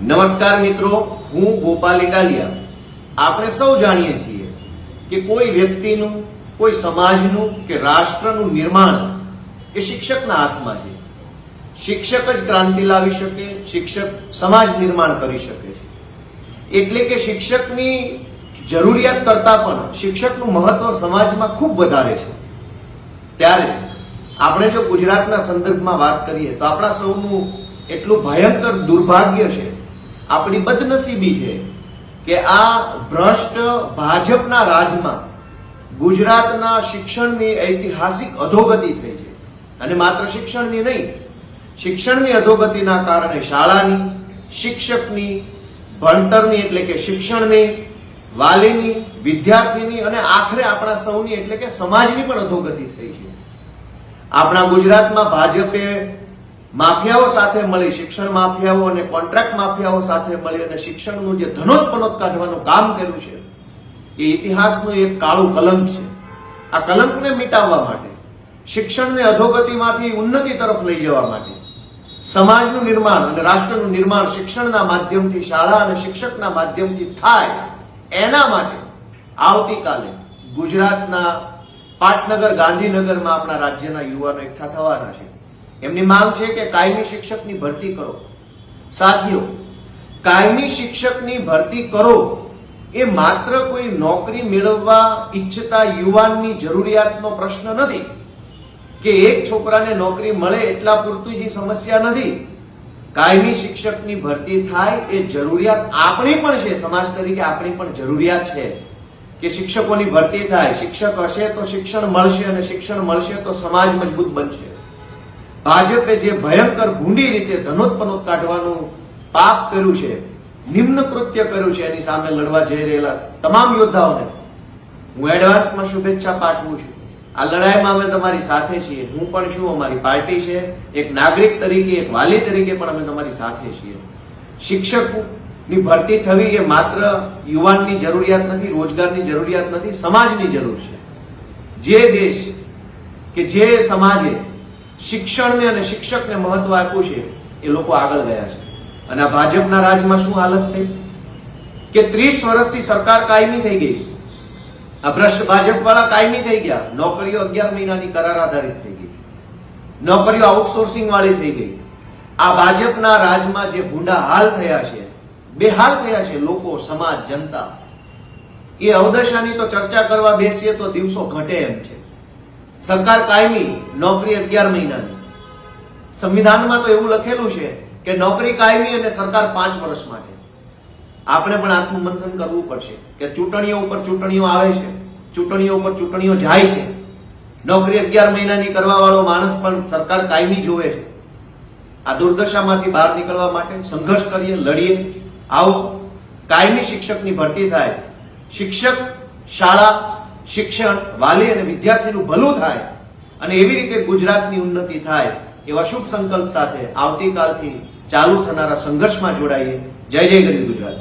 નમસ્કાર મિત્રો, હું ગોપાલ ઇટાલિયા. આપણે સૌ જાણીએ છીએ કે કોઈ વ્યક્તિનું, કોઈ સમાજનું કે રાષ્ટ્રનું નિર્માણ એ શિક્ષકના હાથમાં છે. શિક્ષક જ ક્રાંતિ લાવી શકે, શિક્ષક સમાજ નિર્માણ કરી શકે છે. એટલે કે શિક્ષકની જરૂરિયાત કરતા પણ શિક્ષકનું મહત્વ સમાજમાં ખૂબ વધારે છે. ત્યારે આપણે જો ગુજરાતના સંદર્ભમાં વાત કરીએ તો આપણા સૌનું એટલું ભયંકર દુર્ભાગ્ય છે, આપણી બદનસીબી છે કે આ ભ્રષ્ટ ભાજપના રાજમાં ગુજરાતના શિક્ષણની ઐતિહાસિક અધોગતિ થઈ છે. અને માત્ર શિક્ષણની નહીં, શિક્ષણની અધોગતિના કારણે શાળાની, શિક્ષકની, ભણતરની એટલે કે શિક્ષણની, વાલીની, વિદ્યાર્થીની અને આખરે આપણા સૌની એટલે કે સમાજની પણ અધોગતિ થઈ છે. આપણા ગુજરાતમાં ભાજપે માફિયાઓ સાથે મળી, શિક્ષણ માફિયાઓ અને કોન્ટ્રાક્ટ માફિયાઓ સાથે મળી અને શિક્ષણનું જે ધનોત્પનોત કાઢવાનું કામ કર્યું છે, એ ઇતિહાસનું એક કાળું કલંક છે. આ કલંકને મિટાવવા માટે, શિક્ષણને અધોગતિમાંથી ઉન્નતિ તરફ લઈ જવા માટે, સમાજનું નિર્માણ અને રાષ્ટ્રનું નિર્માણ શિક્ષણના માધ્યમથી, શાળા અને શિક્ષકના માધ્યમથી થાય, એના માટે આવતીકાલે ગુજરાતના પાટનગર, ગાંધીનગરમાં આપણા રાજ્યના યુવાનો એકઠા થવાના છે. એમની માંગ છે કે કાયમી શિક્ષકની ભરતી કરો. સાથીઓ, કાયમી શિક્ષકની ભરતી કરો એ માત્ર કોઈ નોકરી મેળવવા ઈચ્છતા યુવાનની જરૂરિયાતનો પ્રશ્ન નથી કે એક છોકરાને નોકરી મળે એટલા પૂરતી જ સમસ્યા નથી. કાયમી શિક્ષકની ભરતી થાય એ જરૂરિયાત આપણી પણ છે. સમાજ તરીકે આપણી પણ જરૂરિયાત છે કે શિક્ષકોની ભરતી થાય. શિક્ષક હશે તો શિક્ષણ મળશે અને શિક્ષણ મળશે તો સમાજ મજબૂત બનશે. ભાજપે જે ભયંકર ભૂંડી રીતે ધનોત્પનોત કાઢવાનું પાપ કર્યું છે, નિમ્ન કૃત્ય કર્યું છે, એની સામે લડવા જઈ રહેલા તમામ યોદ્ધાઓને હું એડવાન્સમાં શુભેચ્છા પાઠવું છું. આ લડાઈમાં અમે તમારી સાથે છીએ. હું પણ છું, અમારી પાર્ટી છે. એક નાગરિક તરીકે, એક વાલી તરીકે પણ અમે તમારી સાથે છીએ. શિક્ષકની ભરતી થવી એ માત્ર યુવાનની જરૂરિયાત નથી, રોજગારની જરૂરિયાત નથી, સમાજની જરૂર છે. જે દેશ કે જે સમાજે શિક્ષણને અને શિક્ષકને મહત્વ આપ્યું છે, એ લોકો આગળ ગયા છે. અને આ ભાજપના રાજમાં શું હાલત થઈ કે 30 વર્ષથી સરકાર કાયમી થઈ ગઈ. આ ભ્રષ્ટ ભાજપ વાળા કાયમી થઈ ગયા. નોકરીઓ 11 મહિનાની કરાર આધારિત થઈ ગઈ, નોકરીઓ આઉટસોર્સિંગ વાળી થઈ ગઈ. આ ભાજપના રાજમાં જે ભૂંડા હાલ થયા છે, બેહાલ થયા છે લોકો, સમાજ, જનતા, એ અવદશાની તો ચર્ચા કરવા બેસીએ તો દિવસો ઘટે એમ છે. સરકાર કાયમી, નોકરી 11 મહિનાની. સંવિધાનમાં તો એવું લખેલું છે કે નોકરી કાયમી અને સરકાર 5 વર્ષ માટે. આપણે પણ આત્મમંથન કરવું પડશે કે ચૂંટણીઓ ઉપર ચૂંટણીઓ આવે છે, ચૂંટણીઓ ઉપર ચૂંટણીઓ જાય છે. નોકરી 11 મહિનાની કરવા વાળો માણસ પણ સરકાર કાયમી જોવે છે. આ દુર્દશામાંથી બહાર નીકળવા માટે સંઘર્ષ કરીએ, લડીએ. આવો કાયમી શિક્ષકની ભરતી થાય, શિક્ષક, શાળા, શિક્ષણ, વાલી અને વિદ્યાર્થીનું ભલું થાય અને એવી રીતે ગુજરાતની ઉન્નતિ થાય, એવા શુભ સંકલ્પ સાથે આવતીકાલથી ચાલુ થનારા સંઘર્ષમાં જોડાઈએ. જય જય ગરીબ ગુજરાત.